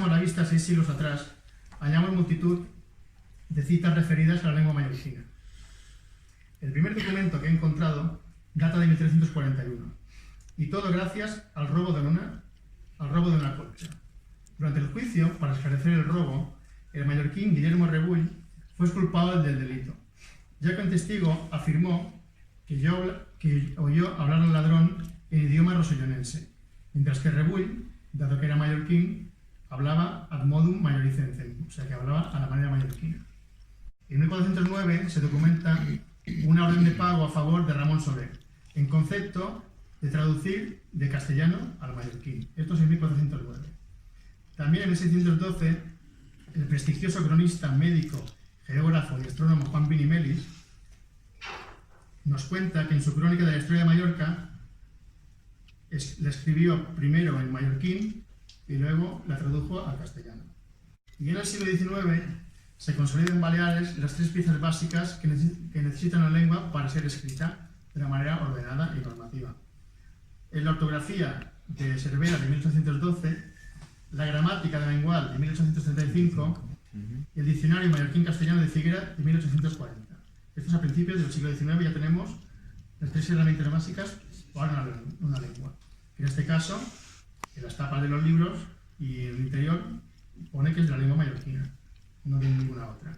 echamos la vista 6 siglos atrás, hallamos multitud de citas referidas a la lengua mallorquina. El primer documento que he encontrado data de 1341, y todo gracias al robo de una colcha. Durante el juicio, para esclarecer el robo, el mallorquín Guillermo Rebull fue exculpado del delito, ya que un testigo afirmó que oyó hablar al ladrón en idioma rosellonense, mientras que Rebull, dado que era mallorquín, hablaba ad modum malloricensem, o sea que hablaba a la manera mallorquina. En 1409 se documenta una orden de pago a favor de Ramón Soler, en concepto de traducir de castellano al mallorquín. Esto es en 1409. También en 1612, el prestigioso cronista, médico, geógrafo y astrónomo Juan Pin i Melis nos cuenta que en su crónica de la historia de Mallorca la escribió primero en mallorquín y luego la tradujo al castellano. Y en el siglo XIX se consolidan en Baleares las 3 piezas básicas que necesita una lengua para ser escrita de una manera ordenada y normativa. En la ortografía de Cervera de 1812, la gramática de Mengual de 1835 y el diccionario mallorquín-castellano de Figuera de 1840. Estos a principios del siglo XIX ya tenemos las 3 herramientas básicas para una lengua. En este caso, en las tapas de los libros y en el interior pone que es la lengua mallorquina, no tiene ninguna otra.